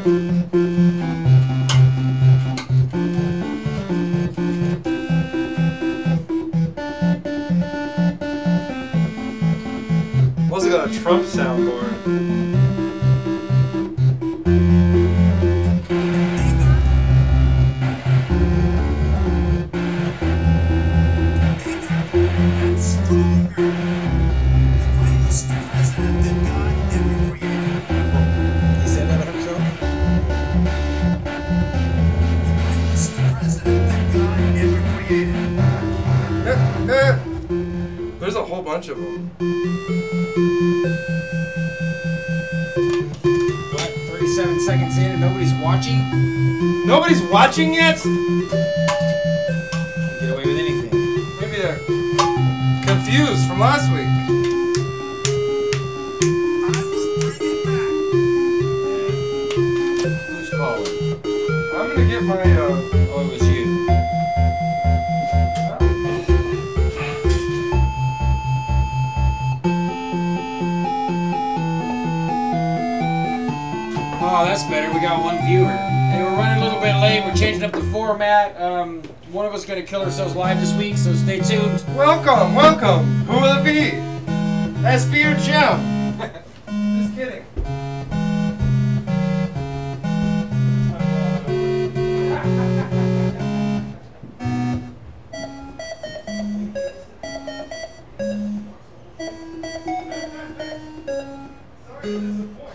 Also got a Trump soundboard. There's a whole bunch of them. What? 37 seconds in and nobody's watching? Nobody's watching yet? Get away with anything. Maybe they're confused from last week. Who's calling? I'm gonna get my, Oh, it was you. Oh, that's better. We got one viewer. Hey, we're running a little bit late. We're changing up the format. One of us is going to kill ourselves live this week, so stay tuned. welcome, welcome. Who will it be? SP or Jim? Just kidding. Sorry to disappoint.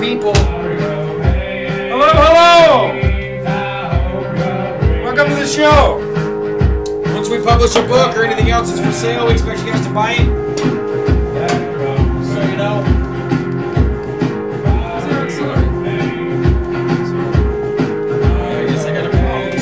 people. Hello, hello! Welcome to the show. Once we publish a book or anything else is for sale, we expect you guys to buy it. So you know. I guess I gotta promote.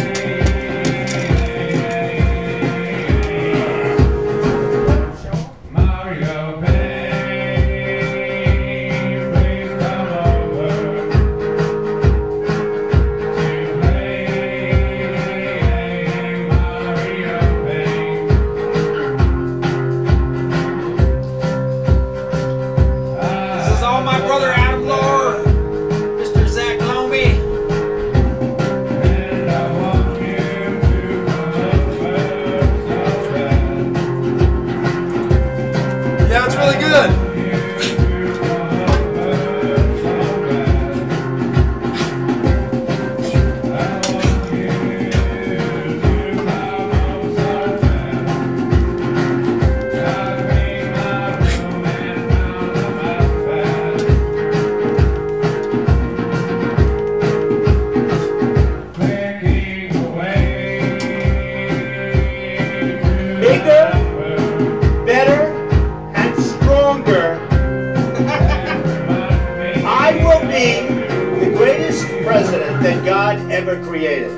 created.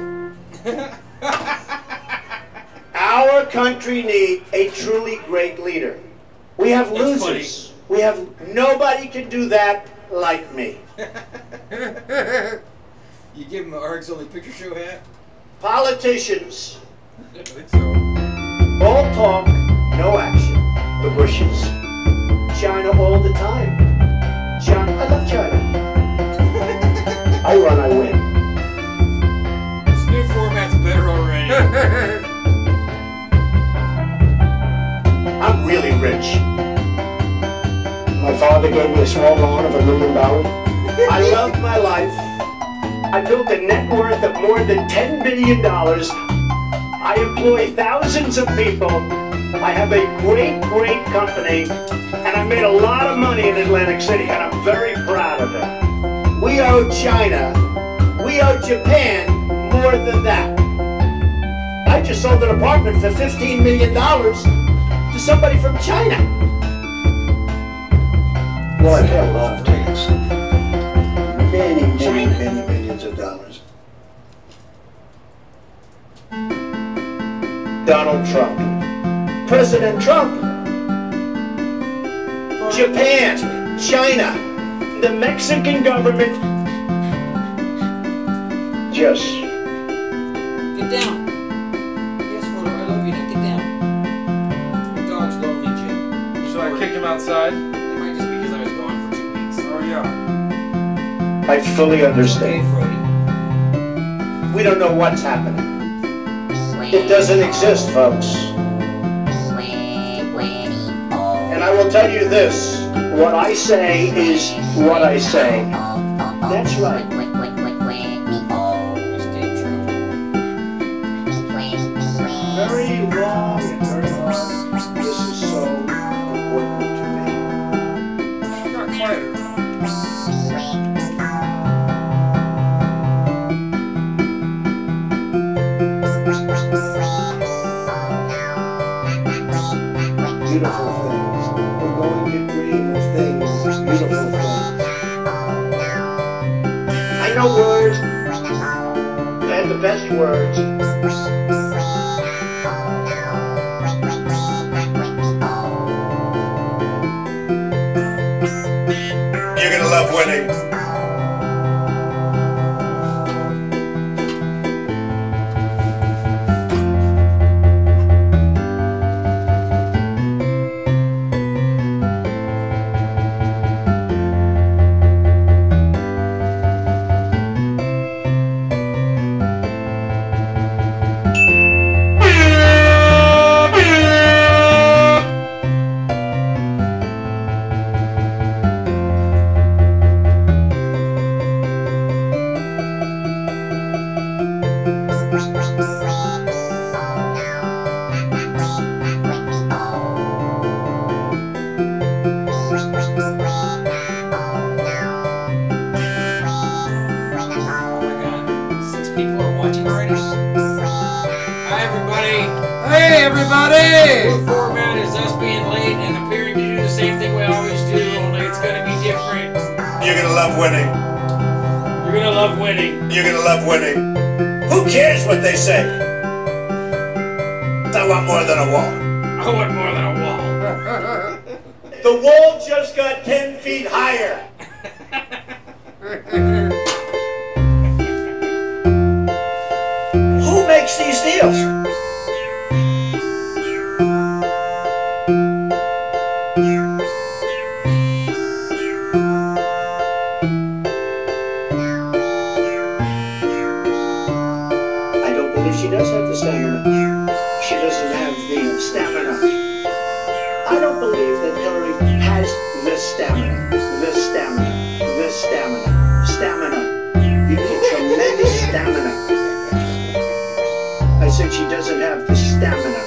Our country needs a truly great leader. We have losers. We have nobody can do that like me. You give him an Arg's Only Picture Show hat? Politicians, I think so. all talk, no action. The Bushes, China all the time. China, I love China. I run, I win. This new format's better already. I'm really rich. My father gave me a small loan of $1 million. I love my life. I built a net worth of more than $10 billion. I employ thousands of people. I have a great, great company. And I made a lot of money in Atlantic City, and I'm very proud of it. We owe China, we owe Japan more than that. I just sold an apartment for $15 million to somebody from China. Well, I pay a lot of tax. Many millions of dollars. Donald Trump. President Trump. Japan. China. The Mexican government. Just. Get down. Yes, Frodo, I love you. Now get down. Your dog's lonely, Jim. So I kicked him outside? It might just be because I was gone for 2 weeks. Oh, yeah. I fully Okay, understand. Frody. We don't know what's happening. It doesn't exist, folks. And I will tell you this. What I say is what I say. That's right. Very long and very hard. This is so important to me. She got quieter. Beautiful things. We're going to dream of things. Beautiful things. I know words. I have the best words. You're gonna love winning. Hey, everybody! The format is us being late and appearing to do the same thing we always do, only it's gonna be different. You're gonna love winning. You're gonna love winning. You're gonna love winning. Who cares what they say? I want more than a wall. I want more than a wall. The wall just got 10 feet higher. Who makes these deals? I don't believe she does have the stamina. She doesn't have the stamina. I don't believe that Hillary has the stamina. The stamina. The stamina. Stamina. You need tremendous stamina. I said she doesn't have the stamina.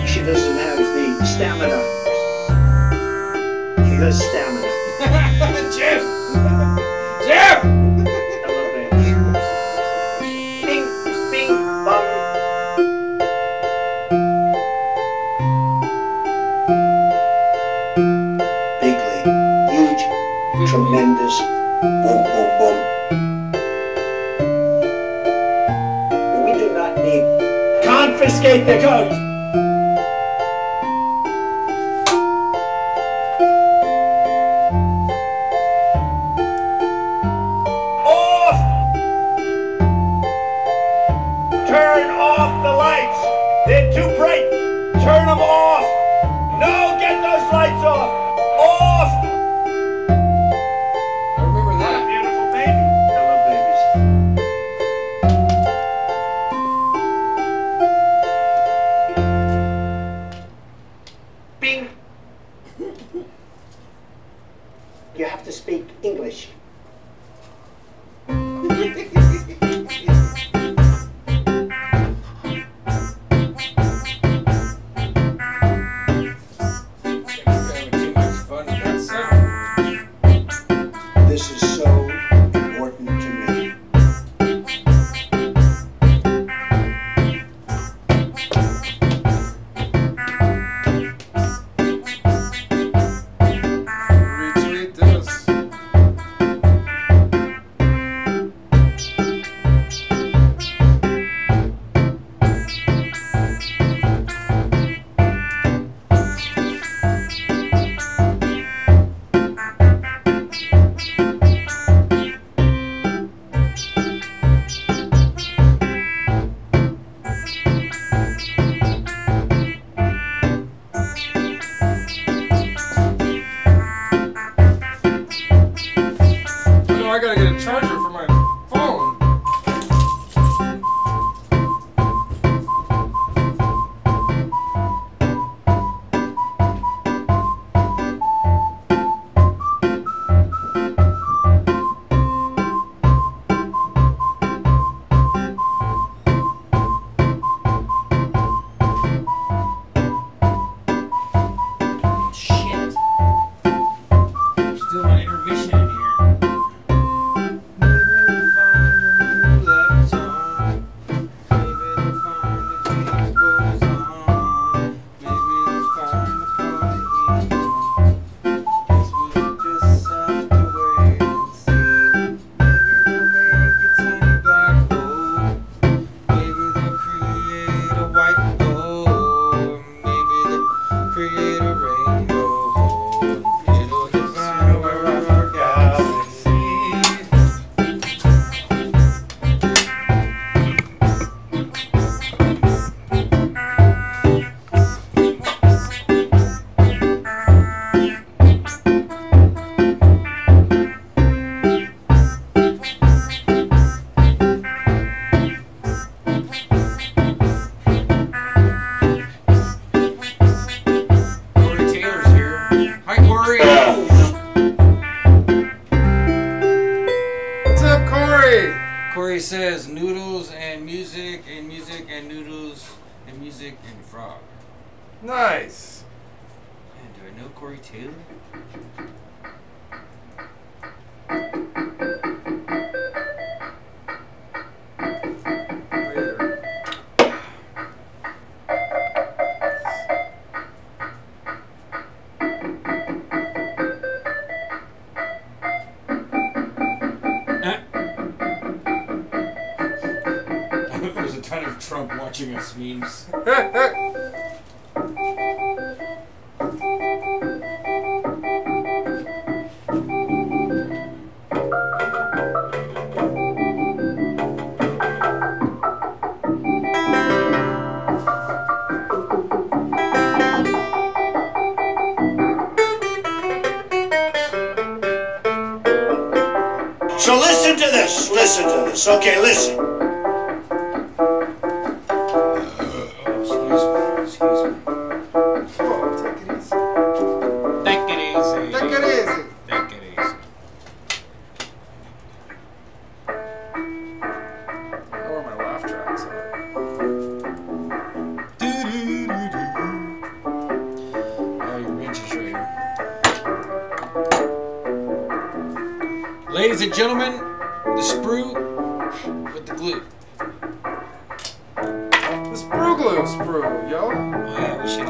She doesn't have the stamina. The stamina. Jim! Jim! Elevator. Bing, bing, bong. Big league. Huge. Tremendous. Boom, boom, boom. Confiscate the coat. Off! Turn off the lights. They're too bright. Turn them off. No, get those lights off. Off! I remember that. Beautiful baby. I love babies. Bing. You have to speak English. This is so important to me. Retweet this. I gotta get a charger for my phone. Shit. Still an intermission in here. Corey says noodles and music and music and noodles and music and frog. Nice. Man, do I know Corey Taylor? There's a ton of Trump watching us memes. So listen to this. Listen to this. Okay, listen. Excuse me. Whoa, take it easy. Take it easy. Take it easy. Take it easy. I know where my laugh tracks are. Oh, your wrench is right here. Ladies and gentlemen, the sprue with the glue. The sprue glue sprue, yo. Oh yeah, we should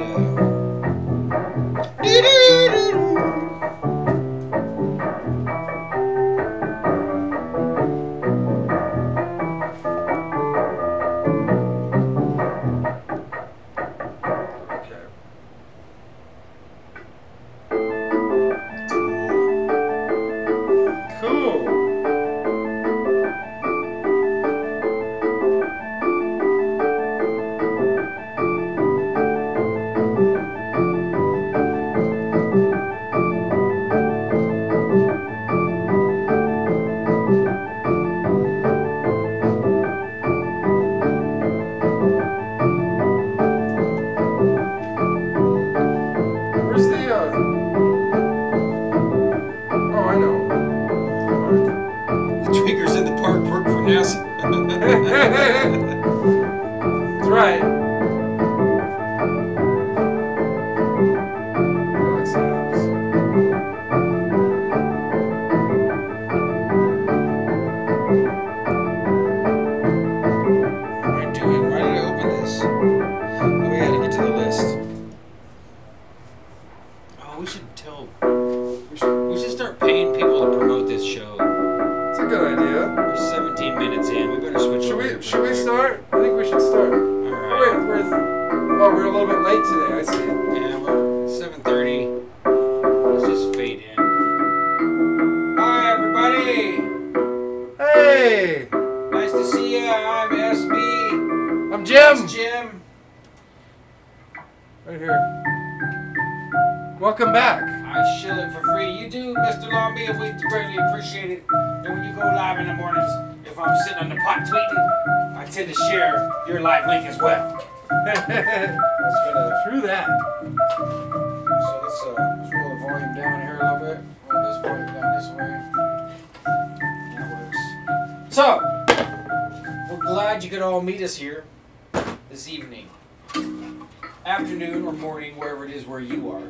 right. We should start paying people to promote this show. It's a good idea. We're 17 minutes in. We better switch over. Should we start? I think we should start. Alright. Wait, we're a little bit late today, I see. Yeah, we're 7:30. Let's just fade in. Hi, everybody. Hey! Nice to see ya. I'm SB. I'm Jim. That's Jim. Right here. Welcome back. I shill it for free. You do, Mr. Longby, and we greatly appreciate it. And when you go live in the mornings, if I'm sitting on the pot tweeting, I tend to share your live link as well. True that. So let's roll the volume down here a little bit. Roll this volume down this way. That works. So, we're glad you could all meet us here this evening, afternoon, or morning, wherever it is where you are.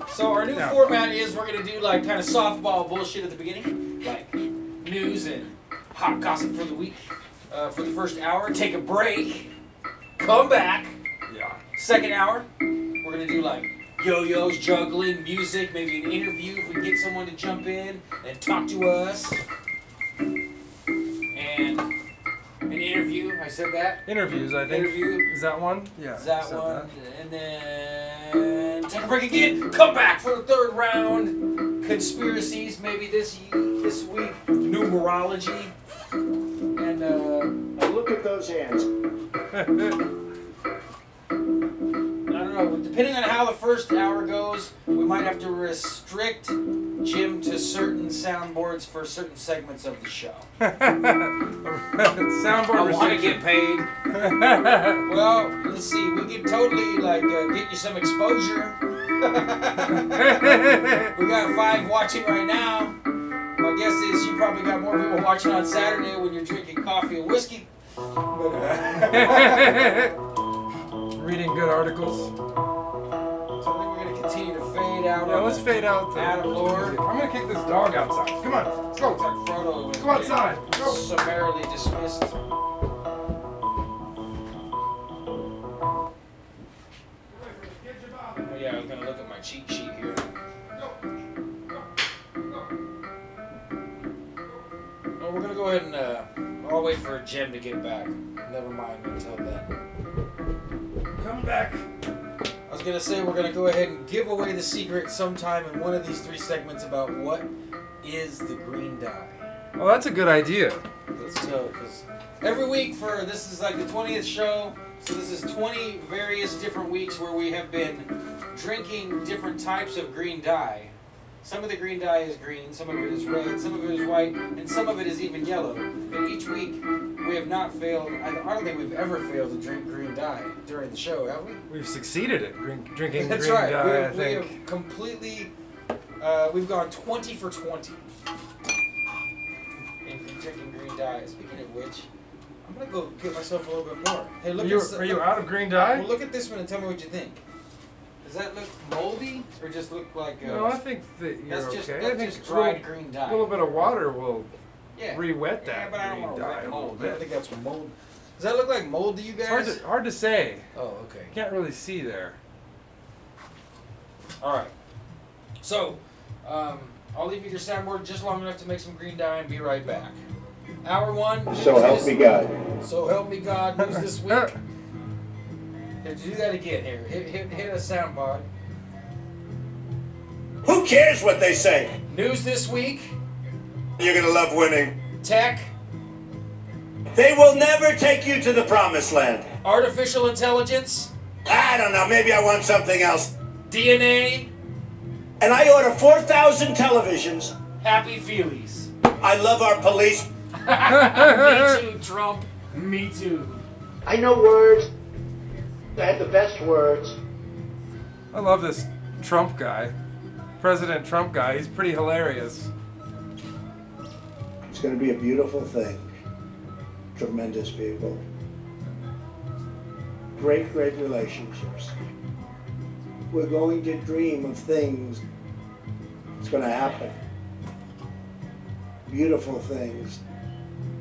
So our new format is we're going to do like kind of softball bullshit at the beginning, like news and hot gossip for the week for the first hour. Take a break, come back. Yeah. Second hour, we're going to do like yo-yos, juggling, music, maybe an interview if we can get someone to jump in and talk to us. And an interview, I said that. Interviews, I think. Interview. Is that one? Yeah. Is that one? And then take a break again. Come back for the third round. Conspiracies, maybe this week. Numerology. And Now look at those hands. I don't know. Depending on how the first hour goes, we might have to restrict Jim to certain soundboards for certain segments of the show. Soundboard. I want to get paid. Well, let's see. We could totally like get you some exposure. We got 5 watching right now. My guess is you probably got more people watching on Saturday when you're drinking coffee and whiskey. Reading good articles. So I think we're gonna continue to fade out. Yeah, let's fade out. Adam Lord. I'm gonna kick this dog outside. Come on, let's go. Frodo was Go outside. Go. summarily dismissed. Oh yeah, I was gonna look at my cheat sheet here. Oh, we're gonna go ahead and I'll wait for Jim to get back. Never mind until then. Come back. I was gonna say we're gonna go ahead and give away the secret sometime in one of these 3 segments about what is the green dye. Oh, that's a good idea. So, because every week for this is like the 20th show, so this is 20 various different weeks where we have been drinking different types of green dye. Some of the green dye is green, some of it is red, some of it is white, and some of it is even yellow. And each week we have not failed. I don't think we've ever failed to drink green dye during the show, have we? We've succeeded at drinking That's green right. dye, I We think. have completely. We've gone 20 for 20 in drinking green dye. Speaking of which, I'm gonna go get myself a little bit more. Hey, look. Are you out of green dye? Well, look at this one and tell me what you think. Does that look moldy or just look like? No, I think that you're that's just okay. that's I think just a little- dried green dye. A little bit of water will yeah. re-wet that Yeah, but I don't green want to dye wet a little mold. I bit. don't think that's mold. Does that look like mold to you guys? It's hard to say. Oh, okay. You can't really see there. All right. So, I'll leave you your soundboard just long enough to make some green dye and be right back. Hour 1. So help me God. So help me God. News this week. Here, do that again. Here, hit a sound pod. Who cares what they say? News this week. You're gonna love winning. Tech. They will never take you to the promised land. Artificial intelligence. I don't know, maybe I want something else. DNA. And I order 4,000 televisions. Happy Feelies. I love our police. Me too, Trump. Me too. I know words. I had the best words. I love this Trump guy. President Trump guy. He's pretty hilarious. It's gonna be a beautiful thing. tremendous people. Great, great relationships. We're going to dream of things. It's going to happen. Beautiful things.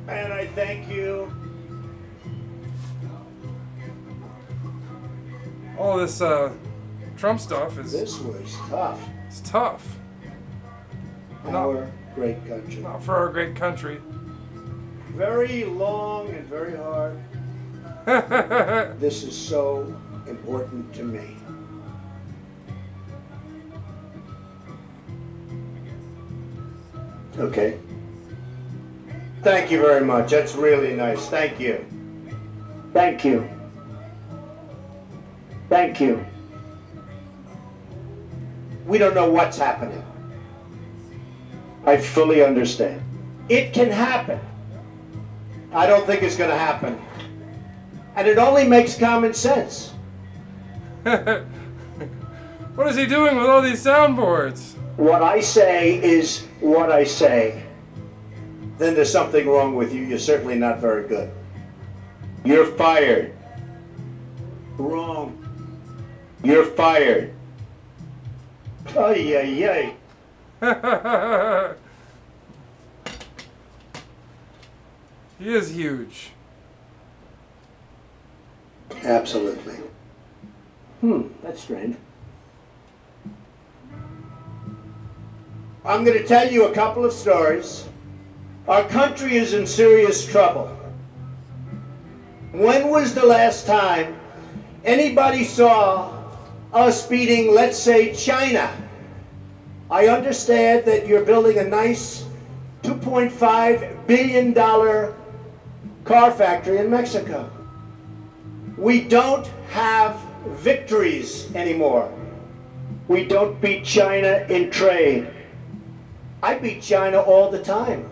And I thank you. All this Trump stuff is... This was tough. It's tough. Our great country. Not for our great country. Very long and very hard. This is so important to me. Okay. Thank you very much. That's really nice. Thank you. Thank you. Thank you. We don't know what's happening. I fully understand. It can happen. I don't think it's going to happen. And it only makes common sense. What is he doing with all these soundboards? What I say is what I say. Then there's something wrong with you. You're certainly not very good. You're fired. Wrong. You're fired. Ay, ay, ay. He is huge. Absolutely. That's strange. I'm going to tell you a couple of stories. Our country is in serious trouble. When was the last time anybody saw us beating, let's say, China? I understand that you're building a nice $2.5 billion car factory in Mexico. We don't have victories anymore. We don't beat China in trade. I beat China all the time.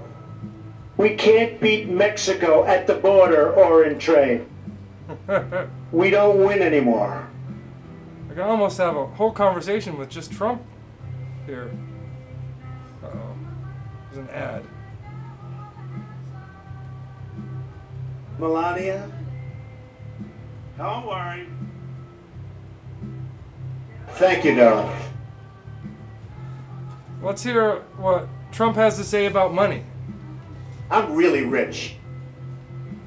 We can't beat Mexico at the border or in trade. We don't win anymore. I can almost have a whole conversation with just Trump here. Uh-oh. There's an ad. Melania, don't worry. Thank you, darling. Let's hear what Trump has to say about money. I'm really rich.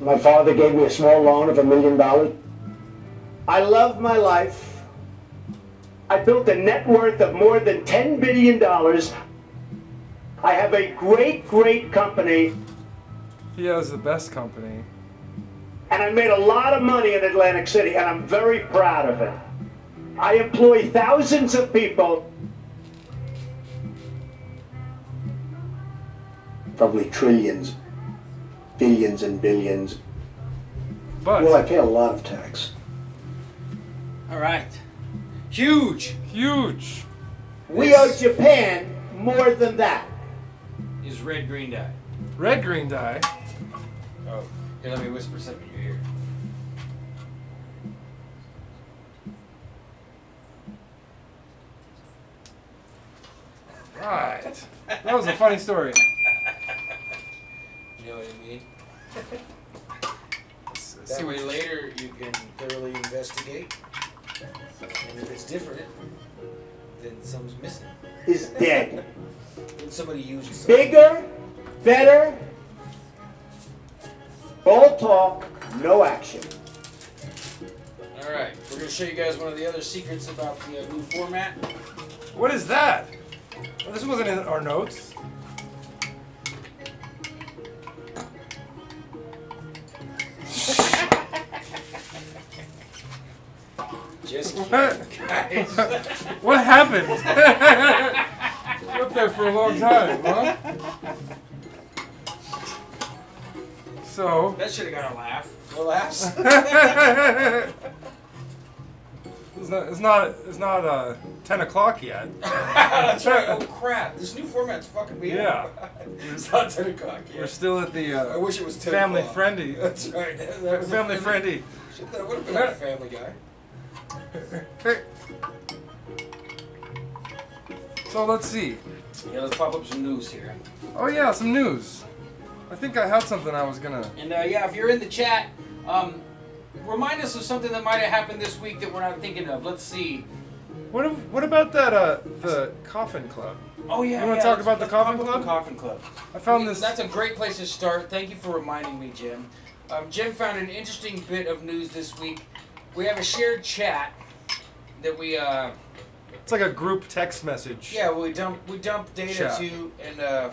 My father gave me a small loan of $1 million. I love my life. I built a net worth of more than $10 billion. I have a great, great company. He has the best company. And I made a lot of money in Atlantic City, and I'm very proud of it. I employ thousands of people. Probably trillions, billions and billions. But well, I pay a lot of tax. All right. Huge. Huge. We owe Japan more than that. Is red green dye. Red green dye. Oh, here, let me whisper something in your ear. Right. That was a funny story. You know what I mean? Let's That see way what- later you can thoroughly investigate. And if it's different, then something's missing. Is dead. Then somebody uses something. Bigger, better, all talk, no action. All right, we're going to show you guys one of the other secrets about the new format. What is that? Well, this wasn't in our notes. Just kidding, guys. What happened? You're up there for a long time, huh? So. That should have got a laugh. No laughs. It's not 10 o'clock yet. That's right. Oh crap! This new format's fucking me Yeah. up. It's not 10 o'clock yet. We're still at the I wish it was 10 family o'clock. friendly. That's right. That was a Family friendly. Shit, that would have been like a Family Guy. So let's see. Yeah, let's pop up some news here. Oh yeah, some news. I think I had something I was gonna. And yeah, if you're in the chat, remind us of something that might have happened this week that we're not thinking of. Let's see. What about that the Coffin Club? Oh yeah. You want to talk about the Coffin Club? Coffin Club. I found this. That's a great place to start. Thank you for reminding me, Jim. Jim found an interesting bit of news this week. We have a shared chat that we. It's like a group text message. Yeah, we dump data Chat. to, and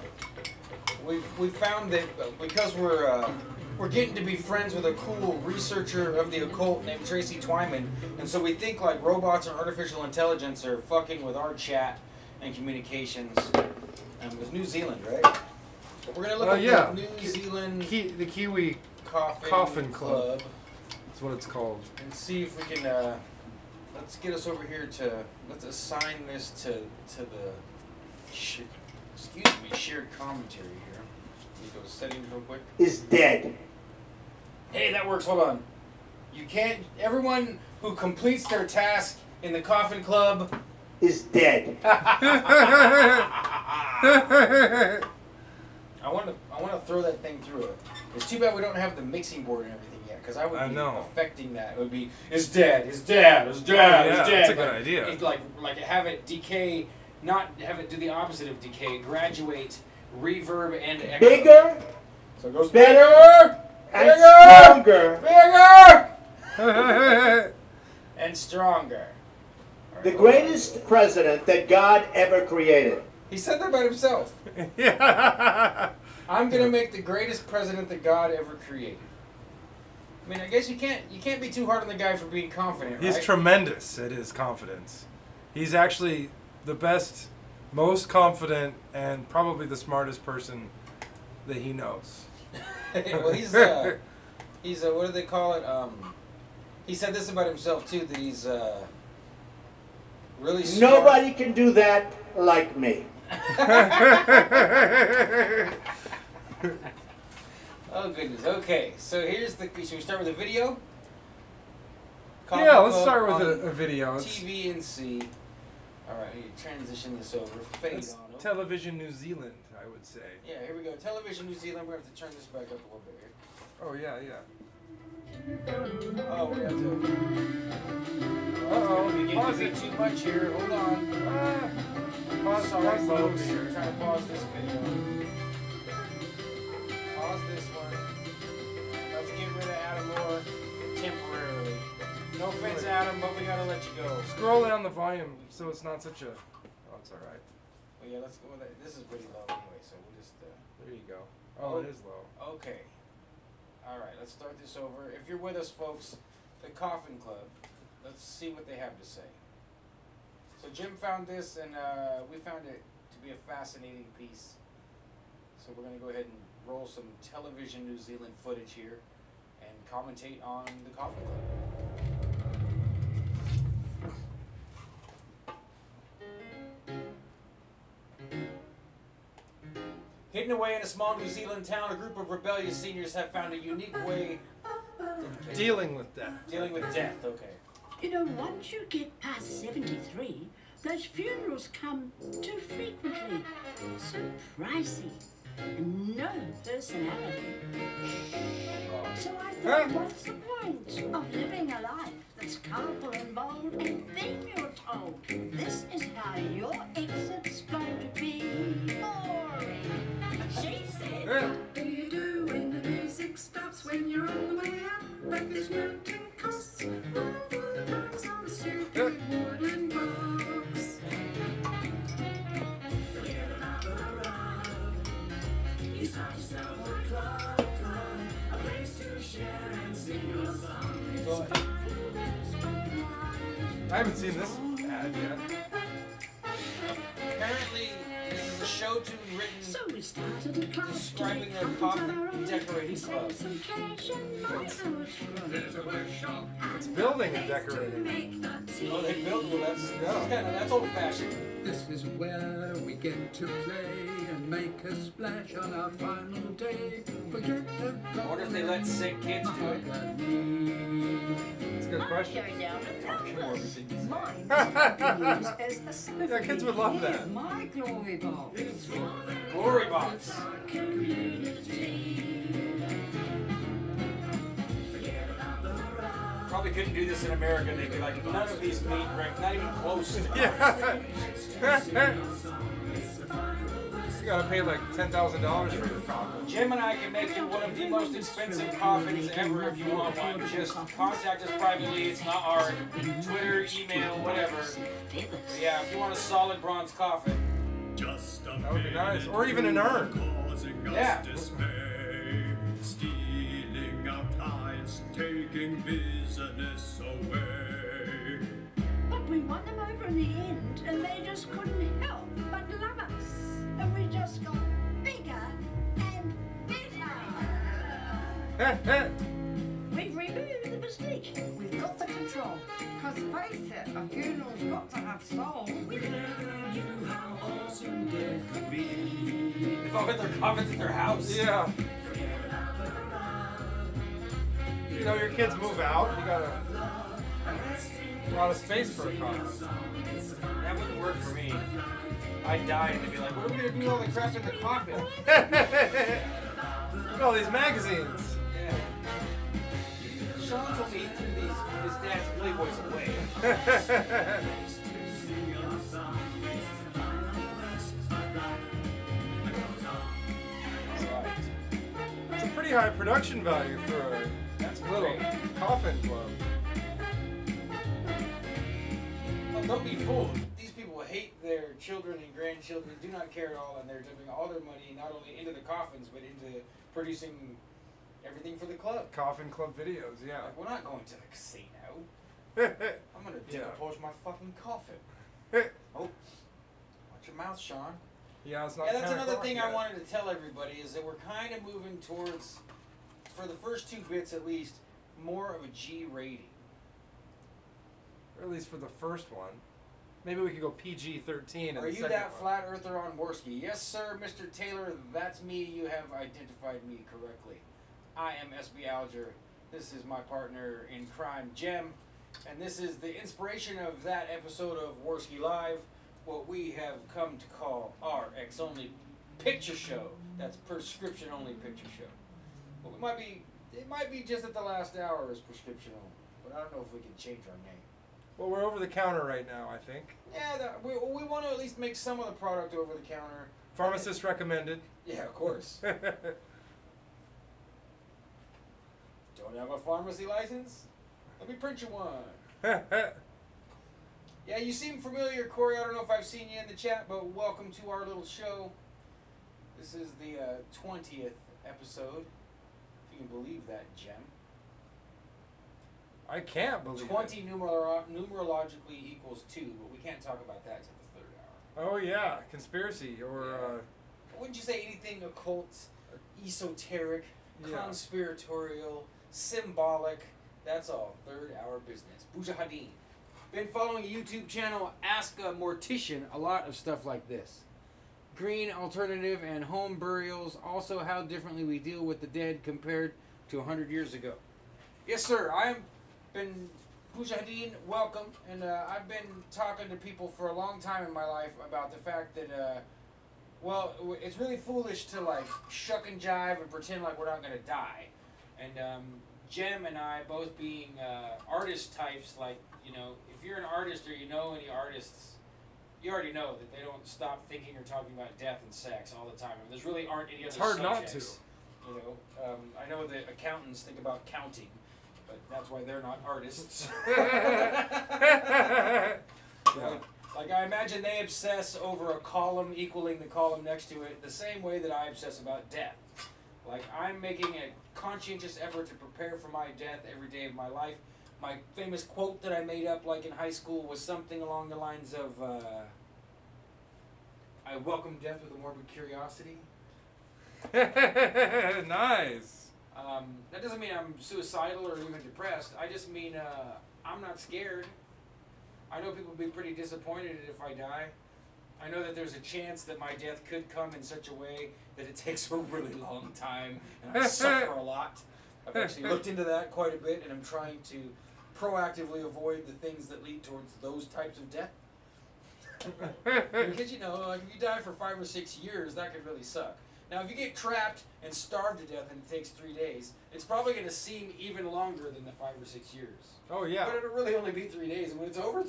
we found that because we're getting to be friends with a cool researcher of the occult named Tracy Twyman, and so we think like robots or artificial intelligence are fucking with our chat and communications. With New Zealand, right? But we're gonna look at the New Zealand the Kiwi Coffin Club. That's what it's called. And see if we can. Let's get us over here to. Let's assign this to the. Excuse me, shared commentary here. Let me go to settings real quick. Is dead. Hey, that works. Hold on. You can't. Everyone who completes their task in the Coffin Club is dead. I want to throw that thing through it. It's too bad we don't have the mixing board and everything yet, because I would be affecting that. It would be it's dead, it's dead, it's dead, it's dead. That's a good idea. It, like have it decay, not have it do the opposite of decay. Graduate, reverb, and echo. Bigger. So it goes better and stronger. Bigger. And stronger. The greatest president that God ever created. He said that about himself. Yeah. I'm gonna make the greatest president that God ever created. I mean, I guess you can't be too hard on the guy for being confident, right? He's tremendous at his confidence. He's actually the best, most confident, and probably the smartest person that he knows. Well, he's what do they call it? He said this about himself too, that he's really smart. Nobody can do that like me. Oh goodness. Okay, so here's the. Should we start with a video? Yeah, let's start with a video. TV and C. All right, you transition this over. Fade It's on. Television New Zealand, I would say. Yeah, here we go. Television New Zealand. We're gonna have to turn this back up a little bit here. Oh yeah, yeah. Oh, we have to. Uh-oh. We're getting a bit too much here. Hold on. Pause, Sorry, pause folks. here. We're trying to pause this video. Pause this one. Let's get rid of Adam Moore temporarily. No offense, Adam, but we gotta let you go. Scroll down the volume so it's not such a. Oh, it's all right. Well, yeah, let's go with that. This is pretty low anyway, so we'll just. There you go. Oh, it is low. Okay. All right, let's start this over. If you're with us, folks, the Coffin Club. Let's see what they have to say. So Jim found this, and we found it to be a fascinating piece. So we're going to go ahead and roll some Television New Zealand footage here and commentate on the Coffin Club. Hidden away in a small New Zealand town, a group of rebellious seniors have found a unique way of dealing with death. Dealing with death, okay. You know, once you get past 73, those funerals come too frequently, so pricey, and no personality. So I thought, what's the point of living a life that's colourful and bold, and then you're told this is how your exit's going to be boring? She said, What do you do when the music stops, when you're on the way out? But there's mountain costs, all for the price of a stupid wooden box. Forget about the road. You start yourself a club, a place to share and sing your songs. I haven't seen this ad yet. Apparently, this is a show tune written so we started a club describing their coffin decorating club. some cash and my house. It's building and decorating. Oh, they built. Well, that's old-fashioned. This is where we get to play and make a splash on our final day. Forget the I wonder if they let sick kids do it. That's a good question. Going down with Mine is as a sliver. Yeah, kids would love that. My glory box. Glory box. Probably couldn't do this in America. They'd be like, none of these meet rank, not even close to Yeah. You gotta pay like $10,000 for your coffin. Jim and I can make you one of the most expensive coffins ever if you want one. Just contact us privately. It's not hard. Twitter, email, whatever. But yeah, if you want a solid bronze coffin. That would be nice. Or even an urn. Yeah. Stealing our clients, taking business away. But we won them over in the end, and they just couldn't help but love us. And we just got bigger and better. We've removed the mystique. We've got the control. Because face it, a funeral's got to have soul. They've all got their coffins at their house. Yeah. You know, your kids move out, you got a lot of space for a coffin. That wouldn't work for me. I'd die and they'd be like, what are we going to do with all the crap in the coffin? Look at all these magazines. Yeah. Sean told me he threw his dad's Playboys away. Right. It's a pretty high production value for a That's little great. coffin club. Well, don't be fooled. These people hate their children and grandchildren, do not care at all, and they're dumping all their money not only into the coffins, but into producing everything for the club. Coffin club videos, yeah. Like, we're not going to the casino. I'm going to decompose my fucking coffin. Oh, watch your mouth, Sean. Yeah, it's not. Yeah, that's 10 another o'clock thing yet. I wanted to tell everybody is that we're kind of moving towards, for the first 2 bits at least, more of a G rating. Or at least for the first one. Maybe we could go PG-13 in Are the you second that one. flat earther on Worski? Yes, sir, Mr. Taylor, that's me. You have identified me correctly. I am SB Alger. This is my partner in crime, Jem. And this is the inspiration of that episode of Worski Live, what we have come to call our X-only picture show. That's prescription-only picture show. But it might be just at the last hour is prescription only. But I don't know if we can change our name. Well, we're over the counter right now, I think. Yeah, we want to at least make some of the product over the counter. Pharmacist recommended. Yeah, of course. Don't have a pharmacy license? Let me print you one. Yeah, you seem familiar, Corey. I don't know if I've seen you in the chat, but welcome to our little show. This is the 20th episode. If you can believe that, Jem. I can't believe 20 it. numerologically equals 2, but we can't talk about that till the 3rd hour. Oh yeah, conspiracy or Wouldn't you say anything occult, esoteric, Yeah. conspiratorial, symbolic? That's all 3rd hour business. Mujahideen. Been following a YouTube channel, Ask a Mortician, a lot of stuff like this. Green, alternative, and home burials. Also, how differently we deal with the dead compared to 100 years ago. Yes, sir. I've been Mujahideen, welcome. And I've been talking to people for a long time in my life about the fact that, well, it's really foolish to, like, shuck and jive and pretend like we're not going to die. And Jem and I, both being artist types, like, you know, if you're an artist or you know any artists, you already know that they don't stop thinking or talking about death and sex all the time. I mean, there's really aren't any It's other hard not subjects. You know, I know that accountants think about counting, but that's why they're not artists. Like I imagine they obsess over a column equaling the column next to it the same way that I obsess about death. Like I'm making a conscientious effort to prepare for my death every day of my life. My famous quote that I made up like in high school was something along the lines of, I welcome death with a morbid curiosity. Nice. That doesn't mean I'm suicidal or even depressed. I just mean I'm not scared. I know people will be pretty disappointed if I die. I know that there's a chance that my death could come in such a way that it takes a really long time and I suffer a lot. I've actually looked into that quite a bit, and I'm trying to proactively avoid the things that lead towards those types of death. Because, you know, like if you die for 5 or 6 years, that could really suck. Now, if you get trapped and starved to death and it takes 3 days, it's probably going to seem even longer than the 5 or 6 years. Oh yeah. But it'll really only be 3 days, and when it's over,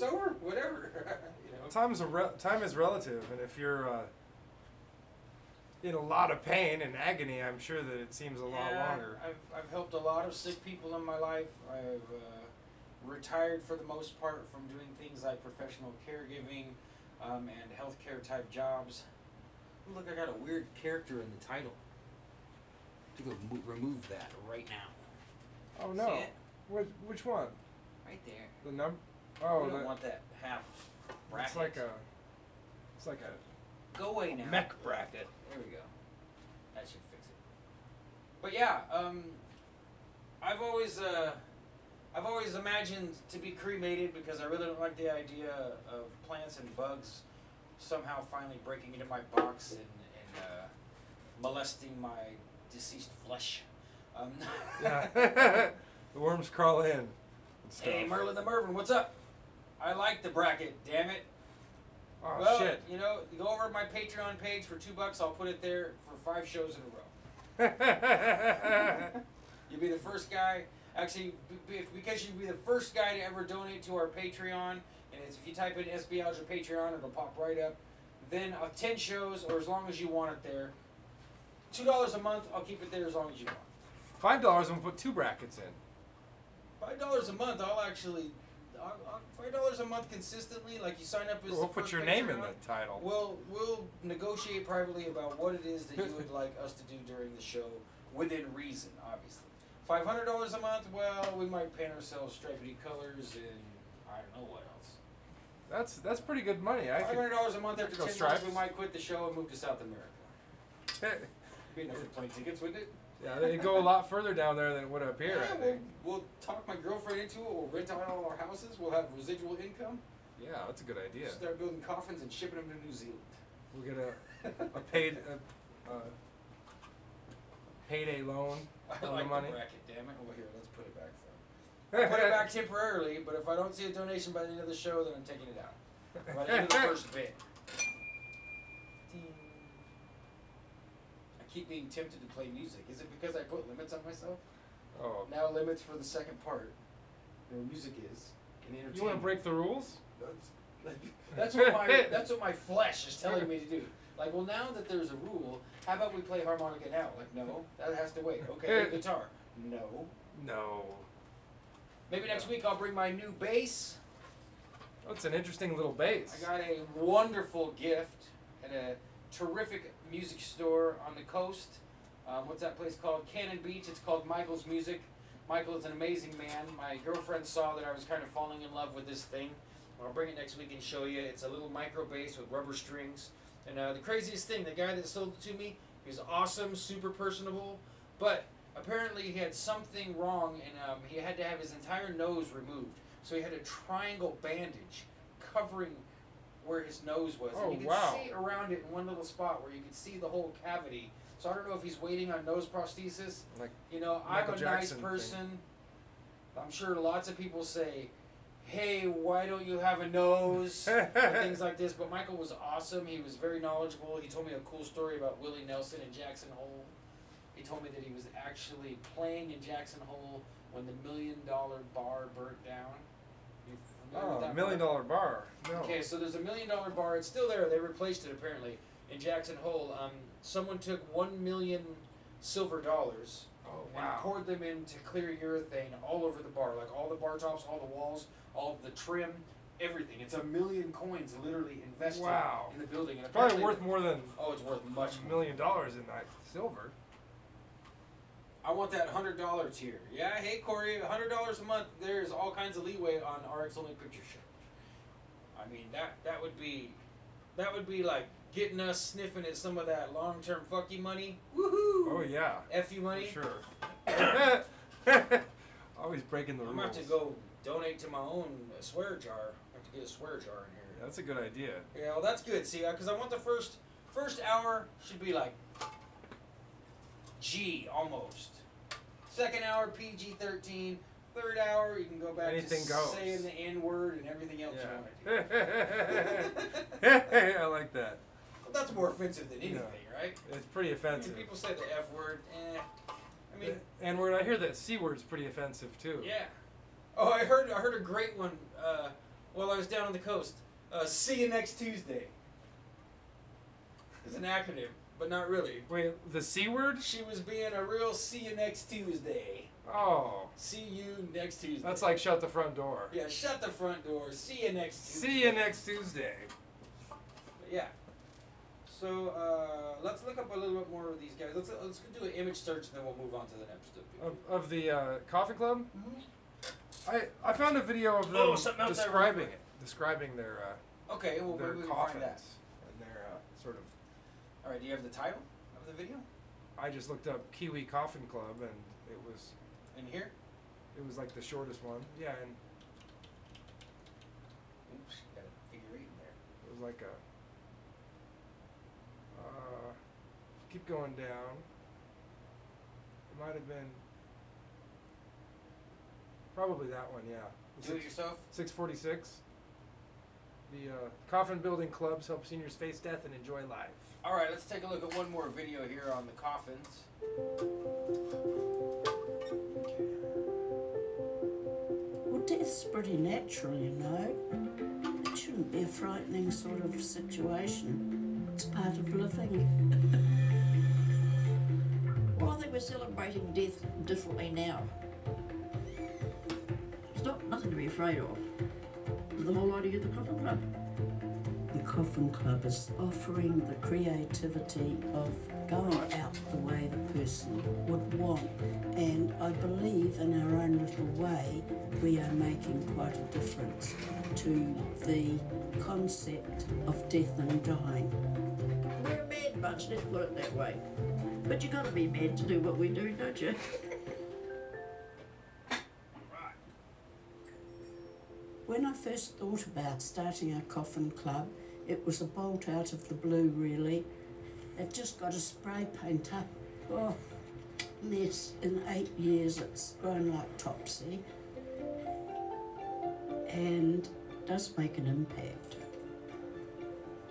whatever. You know? Time is relative, and if you're in a lot of pain and agony, I'm sure that it seems a lot longer. I've helped a lot of sick people in my life. I've retired for the most part from doing things like professional caregiving and healthcare type jobs. Ooh, look, I got a weird character in the title. To go remove that right now. Oh See no! it? Which one? Right there. The number? We Oh, don't want that half bracket. It's like a Go away now. mech bracket. There we go. That should fix it. But yeah, I've always imagined to be cremated because I really don't like the idea of plants and bugs somehow finally breaking into my box and molesting my deceased flesh. Yeah. The worms crawl in. And stuff. Hey, Merlin the Mervin, what's up? I like the bracket, damn it. Oh Well, shit. you know, go over to my Patreon page for $2. I'll put it there for 5 shows in a row. You'll be the first guy. Actually, because you'll be the first guy to ever donate to our Patreon, and if you type in SB Alger Patreon, it'll pop right up. Then 10 shows, or as long as you want it there. $2 a month, I'll keep it there as long as you want. $5, and we'll put 2 brackets in. $5 a month, $5 a month consistently, like you sign up as We'll the put first your name in Patreon. the title. We'll negotiate privately about what it is that you would like us to do during the show, within reason, obviously. $500 a month, well, we might paint ourselves stripedy colors and I don't know what else. That's pretty good money. $500 a month after go 10 stripes. months, we might quit the show and move to South America. Be enough for plane tickets, wouldn't it? Yeah, they go a lot further down there than it would up here. I Yeah, think. we'll talk my girlfriend into it. We'll rent out all our houses. We'll have residual income. Yeah, that's a good idea. Start building coffins and shipping them to New Zealand. We'll get a payday loan I on like the money. the bracket, damn it. Well, here, let's put it back for I'll put it back temporarily, but if I don't see a donation by the end of the show, then I'm taking it out. By the end of the first bit. Ding. I keep being tempted to play music. Is it because I put limits on myself? Oh, Now limits for the second part. Where music is. In entertainment. you want to break the rules? That's what my flesh is telling me to do. Like, well, now that there's a rule, how about we play harmonica now? Like, no, that has to wait. Okay, guitar. No. No. Maybe next week I'll bring my new bass. Oh, it's an interesting little bass. I got a wonderful gift at a terrific music store on the coast. What's that place called? Cannon Beach. It's called Michael's Music. Michael is an amazing man. My girlfriend saw that I was kind of falling in love with this thing. I'll bring it next week and show you. It's a little micro bass with rubber strings. And the craziest thing, the guy that sold it to me, he was awesome, super personable, but apparently he had something wrong and he had to have his entire nose removed. So he had a triangle bandage covering where his nose was. Oh, and you could wow. see around it in one little spot where you could see the whole cavity. So I don't know if he's waiting on nose prosthesis. Like You know, Michael I'm a nice Jackson person. I'm sure lots of people say, hey, why don't you have a nose? And things like this. But Michael was awesome. He was very knowledgeable. He told me a cool story about Willie Nelson and Jackson Hole. He told me that he was actually playing in Jackson Hole when the $1 Million Bar burnt down. You familiar with Oh, that $1 Million bar? Bar. No. Okay, so there's a $1 Million Bar. It's still there. They replaced it apparently in Jackson Hole. Someone took 1 million silver dollars Oh, and wow. poured them into clear urethane all over the bar, like all the bar tops, all the walls, all of the trim, everything. It's 1 million coins literally invested Wow. in the building. And Probably apparently- worth more than Oh, it's worth much $1 more. million in that silver. I want that $100 tier. Yeah, hey Corey, $100 a month. There's all kinds of leeway on RX Only Picture Show. I mean that would be like getting us sniffing at some of that long-term fuck you money. Woohoo! Oh yeah. F you money. For sure. Always breaking the I'm rules. gonna have to go donate to my own swear jar. I have to get a swear jar in here That's a good idea. Yeah, well, that's good. See, because I want the first hour should be like G almost. Second hour PG-13. Third hour you can go back Anything to goes. saying the N-word and everything else you want to do. I like that. Well, that's more offensive than anything, right? It's pretty I mean, offensive. people say the F word. I mean, And word, I hear that C word's pretty offensive too. yeah. Oh, I heard a great one while I was down on the coast. See you next Tuesday. It's an acronym, but not really. Wait, the C word? She was being a real see you next Tuesday. Oh. See you next Tuesday. That's like shut the front door. Yeah, shut the front door. See you next Tuesday. See you next Tuesday. But yeah. So let's look up a little bit more of these guys. Let's do an image search and then we'll move on to the next step. Of the coffee club? Mm-hmm. I found a video of them something else describing their Okay, well their maybe we can find that. coffins and their sort of. All right, do you have the title of the video I just looked up Kiwi Coffin Club and it was in here? like the shortest one. Yeah, and Oops, got a figure 8 in there. it was like a. Keep going down. It might have been. Probably that one, yeah. Do it yourself. 646. The coffin building clubs help seniors face death and enjoy life. All right, let's take a look at one more video here on the coffins. Well, death's pretty natural, you know. It shouldn't be a frightening sort of situation. It's part of living. Well, I think we're celebrating death differently now. It's nothing to be afraid of. The whole idea of the Coffin Club. The Coffin Club is offering the creativity of going out the way the person would want. And I believe in our own little way, we are making quite a difference to the concept of death and dying. We're a mad bunch, let's put it that way. But you gotta be mad to do what we do, don't you? When I first thought about starting a coffin club, it was a bolt out of the blue, really. I've just got a spray painter. Oh, mess. In 8 years, it's grown like topsy. And does make an impact.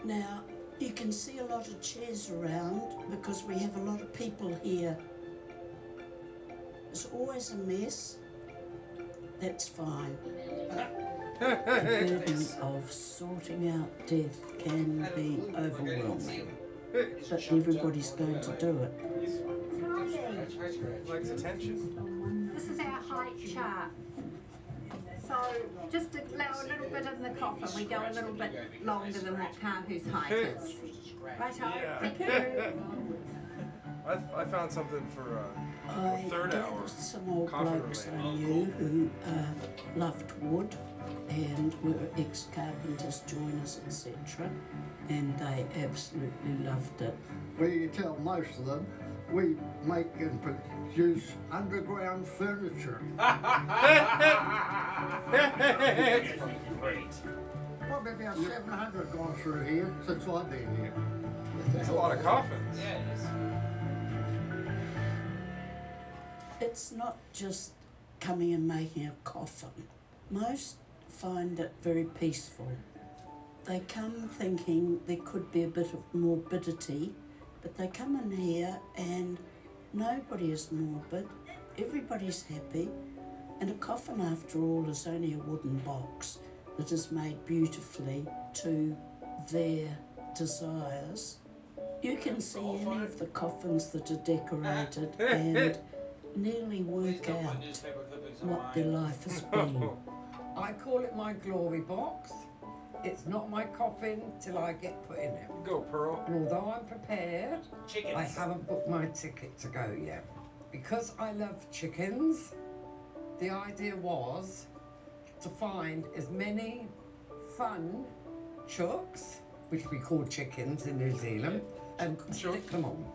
Now, you can see a lot of chairs around because we have a lot of people here. It's always a mess. That's fine. The burden of sorting out death can be overwhelming, but everybody's going to do it. Likes attention. This is our height chart. So just to allow a little bit in the coffin, we go a little bit longer than what Kahu's height is. Right, Yeah. thank you. I found something for I third hour. gathered some old Coffin blokes I related. knew who loved wood and were ex-carpenters, joiners, etc. And they absolutely loved it. Well, you tell most of them, we make and produce underground furniture. Great. Probably about 700 gone through here since I've been here. There's a lot of coffins. Yeah, it is. It's not just coming and making a coffin. Most find it very peaceful. They come thinking there could be a bit of morbidity, but they come in here and nobody is morbid, everybody's happy, and a coffin after all is only a wooden box that is made beautifully to their desires. You can see any of the coffins that are decorated and nearly work out what their life has been. I call it my glory box. It's not my coffin till I get put in it. Go, Pearl. And although I'm prepared, Chickens. I haven't booked my ticket to go yet. Because I love chickens, the idea was to find as many fun chooks, which we call chickens in New Zealand, and stick them on.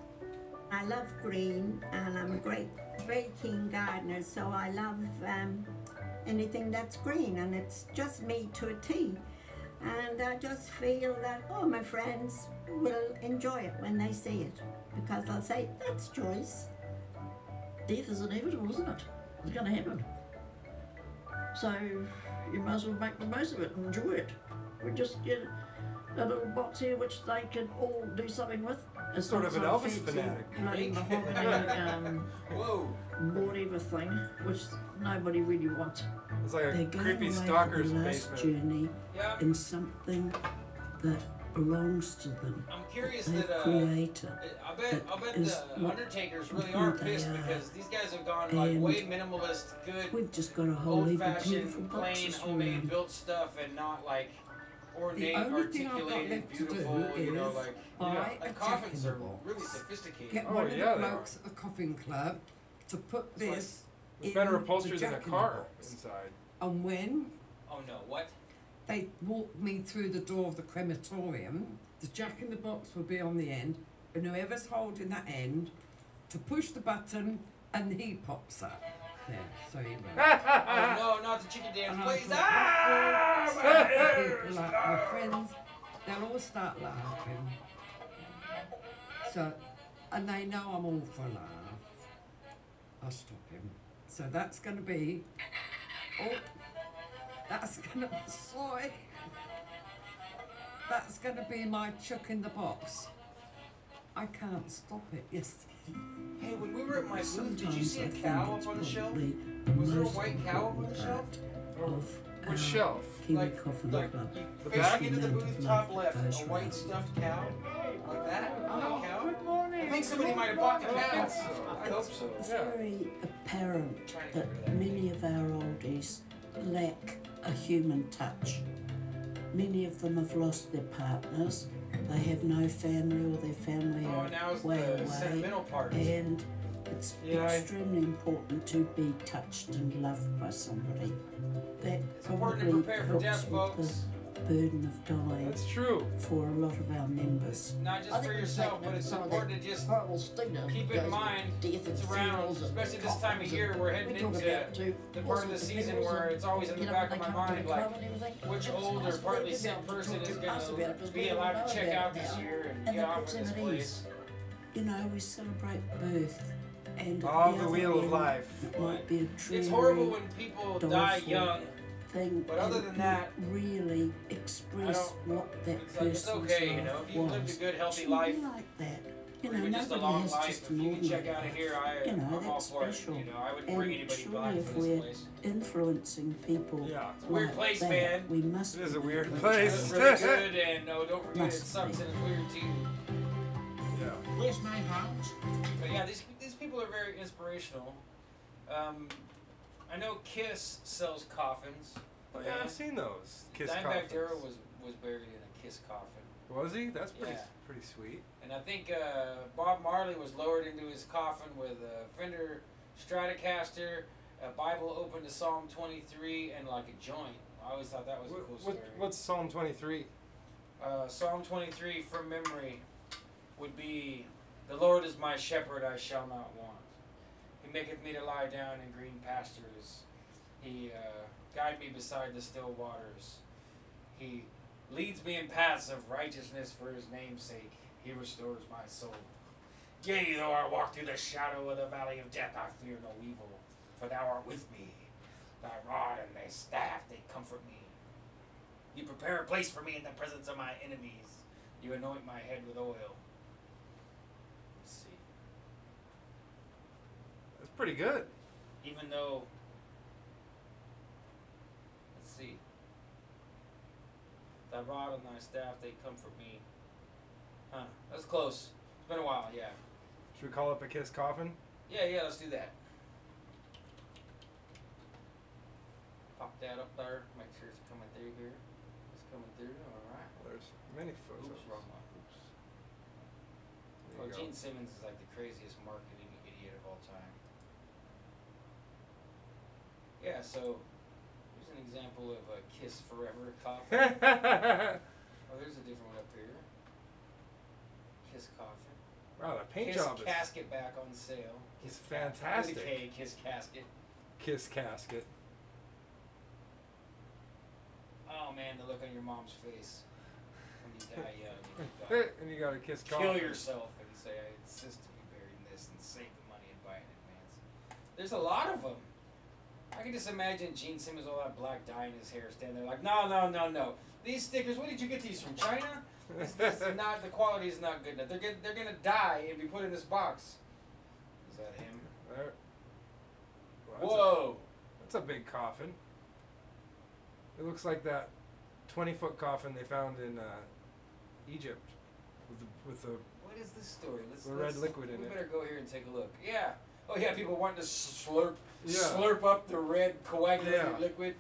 I love green and I'm a great keen gardener, so I love anything that's green, and it's just me to a T. And I just feel that, oh, my friends will enjoy it when they see it. Because they'll say, that's Joyce. Death is inevitable, isn't it? It's going to happen. So you might as well make the most of it and enjoy it. We just get a little box here which they can all do something with. It's Sort not of an some Elvis fancy fanatic. bloody mahogany, Whoa. whatever thing, which nobody really wants. It's like They're a going creepy away stalker's for the last basement. journey Yeah. in something that belongs to them. I'm curious They've that created. I'll bet is the what Undertakers really who are they pissed are. because these guys have gone like And way minimalist, good, We've just got a whole heap of beautiful old-fashioned, plain, boxes homemade around. built stuff and not like ornate, The only thing I've got articulated, left to beautiful, do you know, is like buy like a coffins jack are in the box. really sophisticated. Get Oh, one of yeah, the they blokes at the coffin club to put That's this There's in better the upholstery than a jack in the car box. inside. And when Oh no, what? they walk me through the door of the crematorium, the jack in the box will be on the end, and whoever's holding that end to push the button, and he pops up. There, so you know. Oh no, not the chicken dance, And please! I Ah! thought, people like my friends, they'll all start laughing. So, and they know I'm all for a laugh. I'll stop him. So that's going to be. Oh, that's going to be. Sorry. That's going to be my chuck in the box. I can't stop it. Yes. Hey, when we were at my booth, did you Sometimes see I a think cow it's up on the shelf? probably Was there a most white cow up on the shelf? of Which shelf? Kiwi Like, Coffin like Club. you The facing back? into the amount booth, of top love left, that a goes white around. stuffed cow, like that, a cow. Good morning. I think somebody might have bought the I cow. think so. I hope so. It's Yeah. very apparent Trying to that get rid of that many of our oldies lack a human touch. Many of them have lost their partners. They have no family, or their family Oh, are now's way the away. sentimental part. And it's Yeah, extremely important to be touched and loved by somebody. That It's important to probably prepare for helps death, with folks. the burden of dying That's true. for a lot of our members. Not just for yourself, but it's important to just horrible stigma keep in mind it's around, especially this time of year, we're heading into the part of the season where it's always in the back of my mind, like, which old or partly sick person is going to be allowed to check out this year and get off at this place. You know, we celebrate birth and Of the the other wheel of end, life. it might be a It's dreary horrible when people die doleful young. thing, But other and than that, not really express what that It's like, it's person's okay, you life know, if you've lived a was. good, healthy Shouldn't be life, like that. You or know, even just a nobody long has life, just if an you can check ordinary out of here, life. You know, I'm all that's for it. special. You know, I wouldn't bring anybody surely blind if for this we're place. influencing people Yeah. It's a weird like place, that, man. we must It is be a weird good place. It's judges. really good, and no, don't forget it Must sucks be. and it's weird too. Yeah. Where's my house? But yeah, these people are very inspirational. I know Kiss sells coffins. Oh, yeah, I've seen those. Kiss Dimebag coffins. Darrell was buried in a Kiss coffin. Was he? That's pretty Yeah. pretty sweet. And I think Bob Marley was lowered into his coffin with a Fender Stratocaster, a Bible open to Psalm 23, and like a joint. I always thought that was a cool story. What's Psalm 23? Psalm 23 from memory would be, "The Lord is my shepherd, I shall not want. He maketh me to lie down in green pastures. He guide me beside the still waters. He leads me in paths of righteousness for his name's sake. He restores my soul. Yea, though I walk through the shadow of the valley of death, I fear no evil, for thou art with me. Thy rod and thy staff, they comfort me. You prepare a place for me in the presence of my enemies. You anoint my head with oil." Let's see. That's pretty good. Even though, let's see. Thy rod and thy staff, they comfort me. Huh, that's close. It's been a while, yeah. Should we call up a Kiss coffin? Yeah, let's do that. Pop that up there, make sure it's coming through here. It's coming through, alright. There's many photos. Oops, wrong one. Oops. There Well, you go. Gene Simmons is like the craziest marketing idiot of all time. Yeah, so here's an example of a Kiss Forever coffin. Oh, there's a different one up here. Kiss coffin. Wow, the paint Kiss job is casket back on sale. It's Kiss fantastic. With a K, Kiss casket. Kiss casket. Oh man, the look on your mom's face when you die young. And you gotta kiss Kill coffin. yourself and say, I insist to be buried in this, and save the money and buy it in advance. There's a lot of them. I can just imagine Gene Simmons with all that black dye in his hair standing there like, no. These stickers, where did you get these from? China? This is not, the quality is not good enough. They're gonna die and be put in this box. Is that him? There. Whoa! That's a big coffin. It looks like that 20-foot coffin they found in Egypt with the What is this story? red liquid in it. We better go here and take a look. Yeah. Oh yeah, people wanting to slurp up the red coagulated liquid.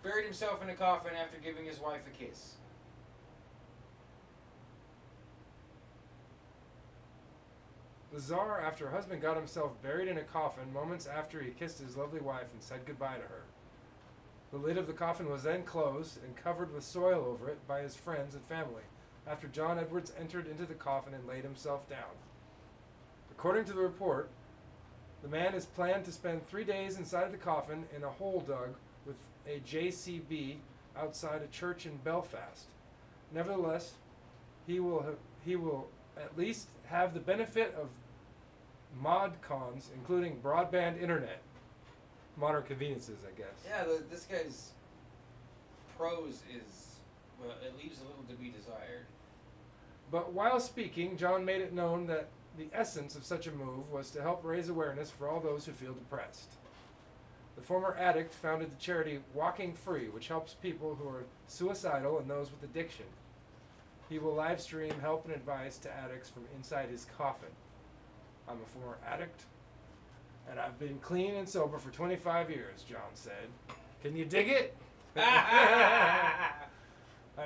Buried himself in a coffin after giving his wife a kiss. The Tsar, after her husband got himself buried in a coffin moments after he kissed his lovely wife and said goodbye to her. The lid of the coffin was then closed and covered with soil over it by his friends and family, after John Edwards entered into the coffin and laid himself down. According to the report, the man is planned to spend 3 days inside the coffin in a hole dug with a JCB outside a church in Belfast. Nevertheless, he will at least have the benefit of mod cons, including broadband internet. Modern conveniences, I guess. Yeah, this guy's prose is, well, it leaves a little to be desired. But while speaking, John made it known that the essence of such a move was to help raise awareness for all those who feel depressed. The former addict founded the charity Walking Free, which helps people who are suicidal and those with addiction. He will live stream help and advice to addicts from inside his coffin. I'm a former addict, and I've been clean and sober for 25 years, John said. Can you dig it? I'm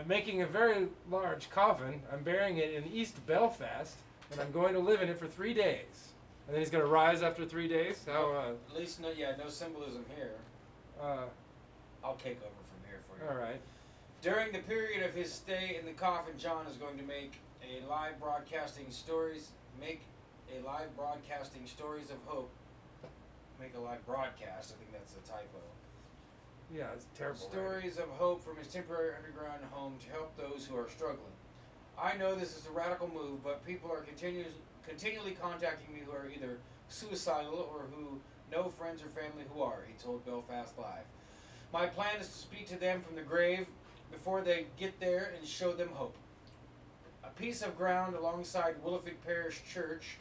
making a very large coffin. I'm burying it in East Belfast, and I'm going to live in it for 3 days. And then he's going to rise after 3 days? How, at least, no symbolism here. I'll take over from here for you. All right. During the period of his stay in the coffin, John is going to make a live broadcasting stories of hope. Make a live broadcast. I think that's a typo. Yeah, it's terrible. Stories of hope from his temporary underground home to help those who are struggling. I know this is a radical move, but people are continually contacting me who are either suicidal or who know friends or family who are, he told Belfast Live. My plan is to speak to them from the grave before they get there and show them hope. A piece of ground alongside Willowford Parish Church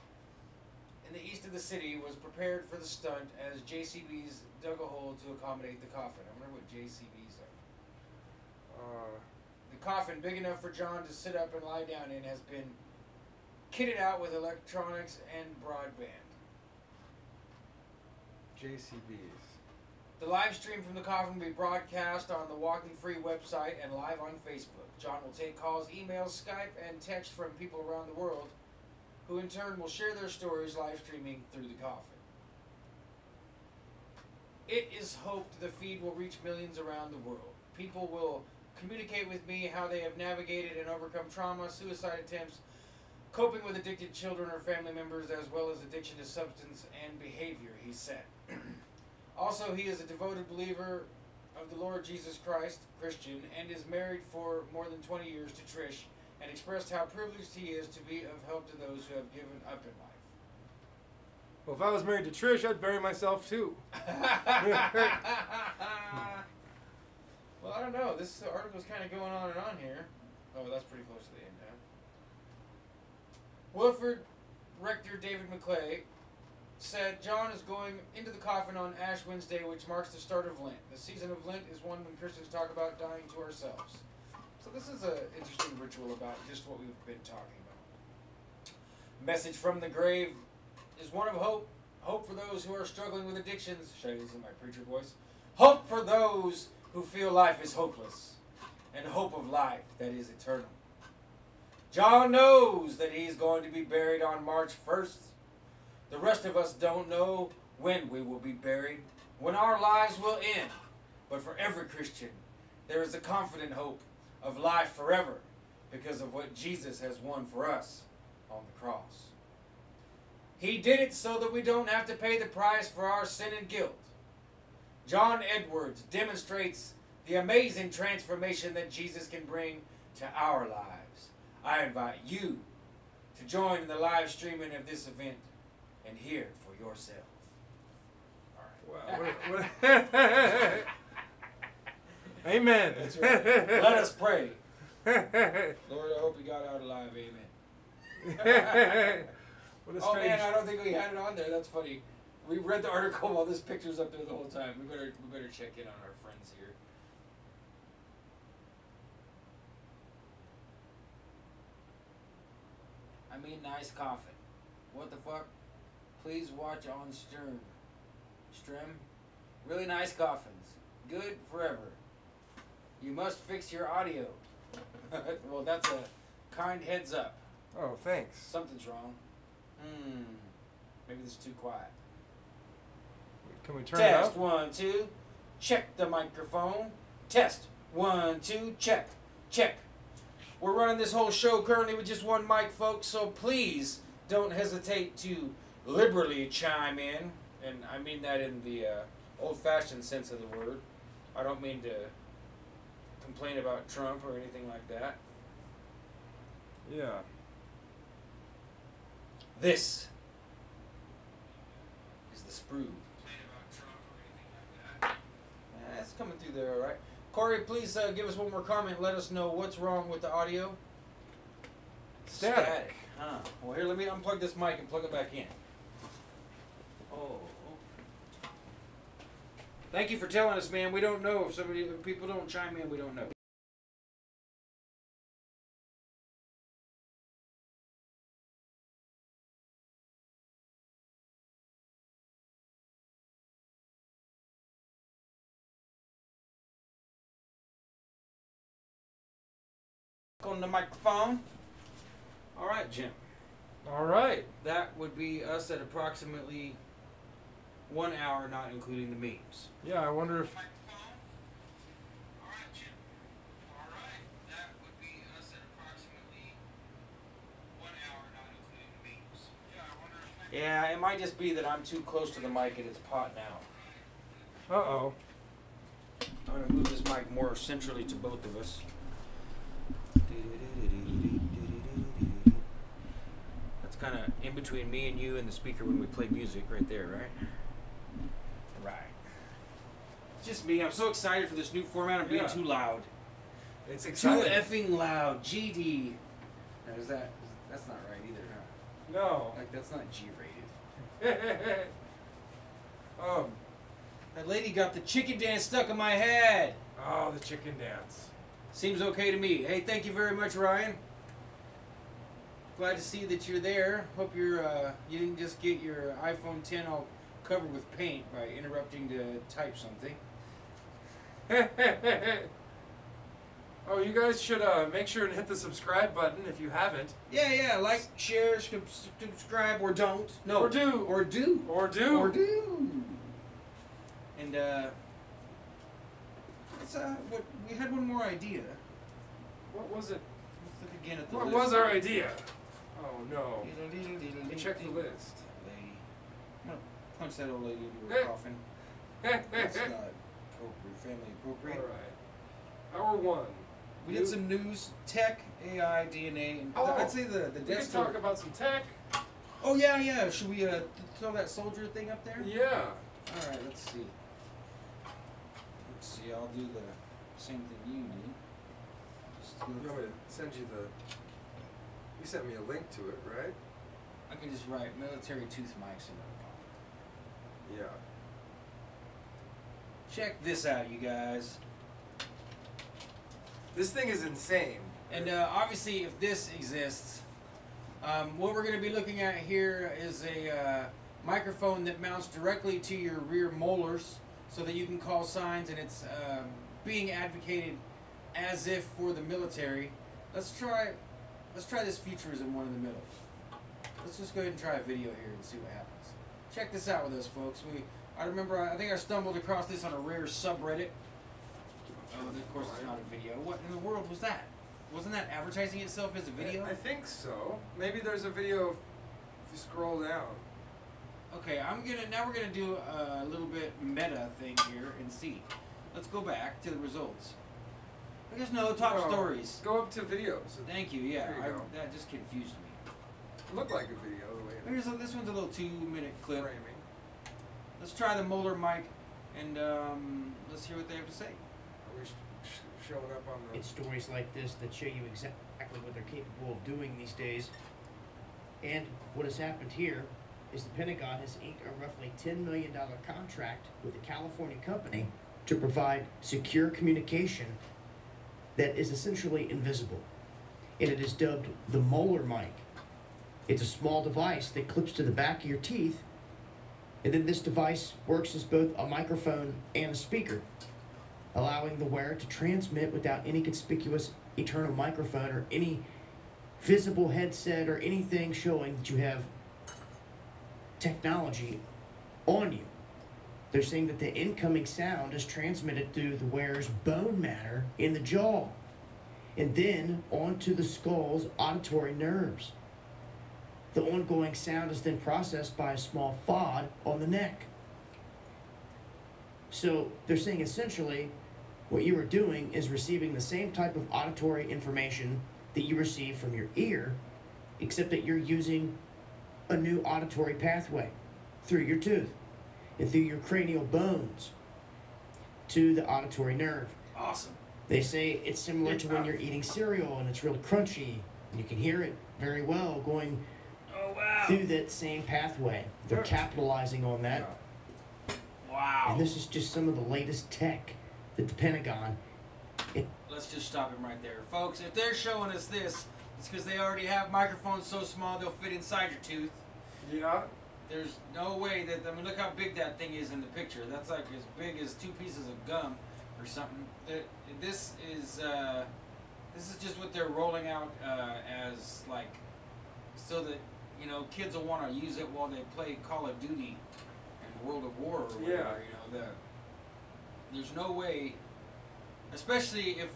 in the east of the city was prepared for the stunt as JCBs dug a hole to accommodate the coffin. I wonder what JCBs are. The coffin, big enough for John to sit up and lie down in, has been kitted out with electronics and broadband. JCBs. The live stream from the coffin will be broadcast on the Walking Free website and live on Facebook. John will take calls, emails, Skype, and text from people around the world, who in turn will share their stories live streaming through the coffin. It is hoped the feed will reach millions around the world. People will communicate with me how they have navigated and overcome trauma, suicide attempts, coping with addicted children or family members, as well as addiction to substance and behavior, he said. Also, he is a devoted believer of the Lord Jesus Christ, Christian, and is married for more than 20 years to Trish, and expressed how privileged he is to be of help to those who have given up in life. Well, if I was married to Trish, I'd bury myself too. Well, I don't know. This article's kind of going on and on here. Oh, that's pretty close to the end now. Wilford Rector David McClay said John is going into the coffin on Ash Wednesday, which marks the start of Lent. The season of Lent is one when Christians talk about dying to ourselves. So this is an interesting ritual about just what we've been talking about. Message from the grave is one of hope. Hope for those who are struggling with addictions. Should I use in my preacher voice? Hope for those who feel life is hopeless, and hope of life that is eternal. John knows that he's going to be buried on March 1st. The rest of us don't know when we will be buried, when our lives will end. But for every Christian, there is a confident hope of life forever because of what Jesus has won for us on the cross. He did it so that we don't have to pay the price for our sin and guilt. John Edwards demonstrates the amazing transformation that Jesus can bring to our lives. I invite you to join in the live streaming of this event and hear it for yourself. All right. Wow. Amen. That's right. Let us pray. Lord, I hope you got out alive. Amen. Oh man, I don't think we had it on there. That's funny. We read the article while this picture's up there the whole time. We better check in on our friends here. I mean, nice coffin. What the fuck? Please watch on Strem. Really nice coffins. Good forever. You must fix your audio. Well, that's a kind heads up. Oh, thanks. Something's wrong. Maybe this is too quiet. Can we turn it up? Test 1, 2. Check the microphone. Test 1, 2. Check. Check. We're running this whole show currently with just one mic, folks, so please don't hesitate to liberally chime in. And I mean that in the old-fashioned sense of the word. I don't mean to complain about Trump or anything like that. Yeah. This is the sprue. It's coming through there, all right. Corey, please give us one more comment. Let us know what's wrong with the audio. Static. Huh. Well, here, let me unplug this mic and plug it back in. Oh. Thank you for telling us, man. We don't know if people don't chime in. We don't know. On the microphone. All right, Jim. All right. That would be us at approximately 1 hour, not including the memes. Yeah, I wonder if... Yeah, it might just be that I'm too close to the mic and it's potting out. Uh-oh. I'm going to move this mic more centrally to both of us. That's kind of in between me and you and the speaker when we play music right there, right? Right. It's just me. I'm so excited for this new format. I'm being too loud. It's Too exciting. effing loud. GD. Now, that's not right either, huh? No. Like, that's not G-rated. That lady got the chicken dance stuck in my head. Oh, the chicken dance. Seems okay to me. Hey, thank you very much, Ryan. Glad to see that you're there. Hope you didn't just get your iPhone 10 all covered with paint by interrupting to type something. Oh, you guys should make sure and hit the subscribe button if you haven't. Yeah, like, share, subscribe, or don't. No, Or do. Or do. Or do. Or do. And we had one more idea. What was it? Let's look again at the What list. was our idea? Oh no. Check the list. Lady. I'm gonna punch that old lady into her coffin. That's not appropriate, family appropriate. Alright. Hour 1. We did some news, tech, AI, DNA, and I'd say the we desk. can talk about some tech. Oh yeah. Should we throw that soldier thing up there? Yeah. All right, let's see. Let's see. I'll do the same thing you did. Just go You want me to send you the... You sent me a link to it, right? I can just write military tooth mics and it'll pop. Yeah. Check this out, you guys. This thing is insane. And obviously, if this exists, what we're going to be looking at here is a microphone that mounts directly to your rear molars so that you can call signs, and it's being advocated as if for the military. Let's try this futurism one in the middle. Let's just go ahead and try a video here and see what happens. Check this out with us, folks. I think I stumbled across this on a rare subreddit. Oh, of course it's not a video. What in the world was that? Wasn't that advertising itself as a video? I think so. Maybe there's a video if you scroll down. Okay, now we're gonna do a little bit meta thing here and see. let's go back to the results. I guess no, top No, stories. Go up to videos. Thank you, yeah. There you go. That just confused me. It looked like a video the way it This one's a little 2-minute clip. framing. Let's try the molar mic, and let's hear what they have to say. Are we showing up on the... It's stories like this that show you exactly what they're capable of doing these days. And what has happened here is the Pentagon has inked a roughly $10 million contract with a California company to provide secure communication that is essentially invisible. And it is dubbed the molar mic. It's a small device that clips to the back of your teeth, and then this device works as both a microphone and a speaker, allowing the wearer to transmit without any conspicuous external microphone or any visible headset or anything showing that you have technology on you. They're saying that the incoming sound is transmitted through the wearer's bone matter in the jaw and then onto the skull's auditory nerves. The ongoing sound is then processed by a small FOD on the neck. So they're saying essentially what you are doing is receiving the same type of auditory information that you receive from your ear, except that you're using a new auditory pathway through your tooth and through your cranial bones to the auditory nerve. Awesome. They say it's similar to when you're eating cereal and it's real crunchy and you can hear it very well going through that same pathway. They're capitalizing on that. Wow. And this is just some of the latest tech that the Pentagon... Let's just stop him right there. Folks, if they're showing us this, it's because they already have microphones so small they'll fit inside your tooth. Yeah. There's no way that, I mean, look how big that thing is in the picture. That's like as big as 2 pieces of gum or something. This is just what they're rolling out as, like, so that, you know, kids will want to use it while they play Call of Duty and World of War or whatever. Yeah. You know, there's no way, especially if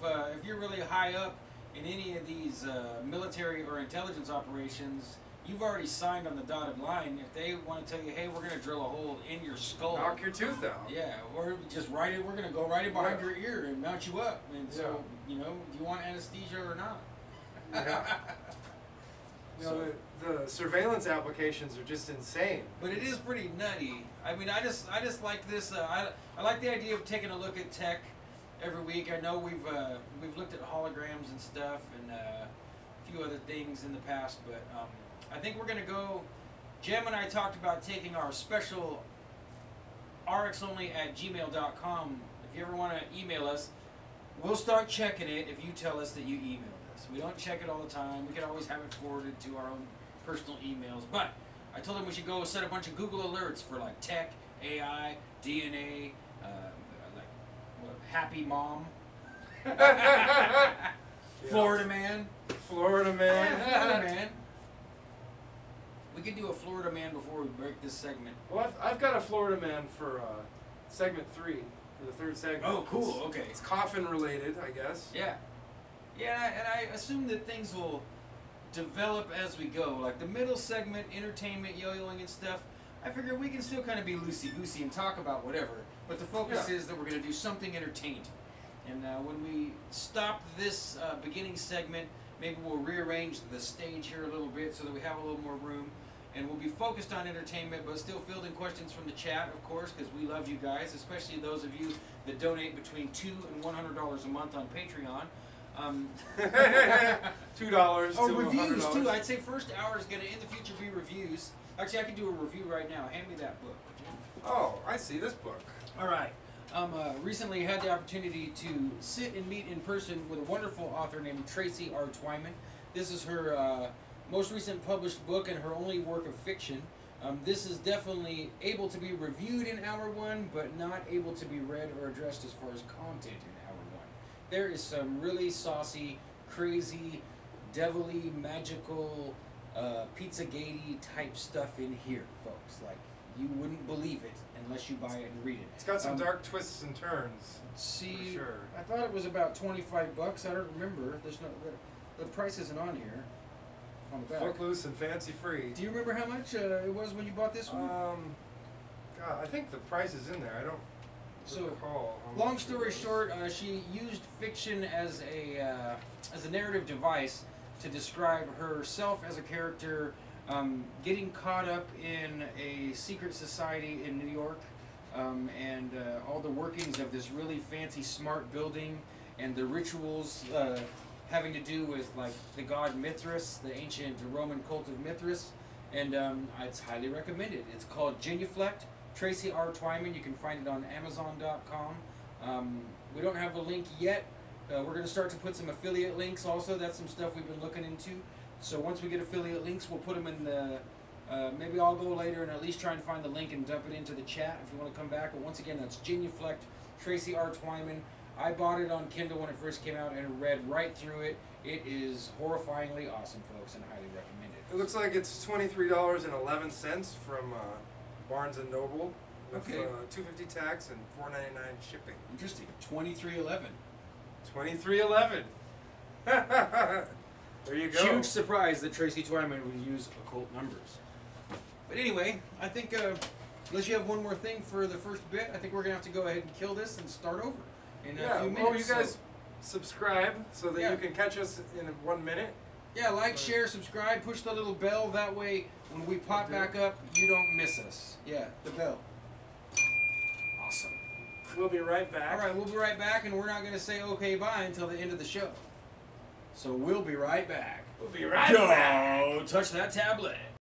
you're really high up in any of these military or intelligence operations, you've already signed on the dotted line. If they want to tell you, hey, we're going to drill a hole in your skull. Knock your tooth out. Yeah, or just we're going to go right in behind your ear and mount you up. And so, you know, do you want anesthesia or not? Yeah. You know, the surveillance applications are just insane. But it is pretty nutty. I mean, I just like this. I like the idea of taking a look at tech every week. I know we've looked at holograms and stuff and a few other things in the past, but I think we're gonna go. Jem and I talked about taking our special rxonly@gmail.com. If you ever want to email us, we'll start checking it if you tell us that you emailed us. We don't check it all the time. We can always have it forwarded to our own personal emails. But I told him we should go set a bunch of Google alerts for like tech, AI, DNA, like what, Happy Mom, Florida Man. Florida Man. Yeah, Florida Man. We can do a Florida Man before we break this segment. Well, I've got a Florida Man for segment 3, for the third segment. Oh, cool. Okay. It's coffin related, I guess. Yeah. Yeah, and I assume that things will develop as we go. Like the middle segment, entertainment, yo-yoing and stuff, I figure we can still kind of be loosey-goosey and talk about whatever. But the focus is that we're going to do something entertaining. And when we stop this beginning segment, maybe we'll rearrange the stage here a little bit so that we have a little more room. And we'll be focused on entertainment, but still fielding questions from the chat, of course, because we love you guys, especially those of you that donate between $2 and $100 a month on Patreon. $2 Oh, to reviews $100. too. I'd say first hour is going to in the future be reviews. Actually, I can do a review right now. Hand me that book, would you? Oh, I see this book. All right. Recently had the opportunity to sit and meet in person with a wonderful author named Tracy R. Twyman. This is her most recent published book and her only work of fiction. This is definitely able to be reviewed in hour 1, but not able to be read or addressed as far as content in hour 1. There is some really saucy, crazy, devilly, magical, Pizzagate-y type stuff in here, folks. Like, you wouldn't believe it unless you buy it and read it. It's got some dark twists and turns. See, for sure. I thought it was about $25. I don't remember. There's no, the price isn't on here. On the back. Footloose and fancy free. Do you remember how much it was when you bought this one? God, I think the price is in there. I don't. So, recall. long story short, she used fiction as a narrative device to describe herself as a character getting caught up in a secret society in New York, and all the workings of this really fancy, smart building, and the rituals having to do with like the god Mithras, the ancient Roman cult of Mithras, and it's highly recommended. It's called Genuflect. Tracy R. Twyman. You can find it on Amazon.com. We don't have a link yet. We're going to start to put some affiliate links also. That's some stuff we've been looking into. So once we get affiliate links, we'll put them in the... maybe I'll go later and at least try and find the link and dump it into the chat if you want to come back. But once again, that's Genuflect, Tracy R. Twyman. I bought it on Kindle when it first came out and read right through it. It is horrifyingly awesome, folks, and highly recommended. It looks like it's $23.11 from Barnes & Noble. With, Okay. $2.50 tax and $4.99 shipping. Interesting. 2311. $23.11. There you go. Huge surprise that Tracy Twyman would use occult numbers. But anyway, I think unless you have one more thing for the first bit, I think we're gonna have to go ahead and kill this and start over in a few minutes. Oh, you guys subscribe so that you can catch us in 1 minute. Yeah, like, share, subscribe, push the little bell. That way, when we pop back up, you don't miss us. Yeah, the bell. Awesome. We'll be right back. All right, we'll be right back, and we're not going to say okay, bye until the end of the show. So we'll be right back. We'll be right back. Don't touch that tablet.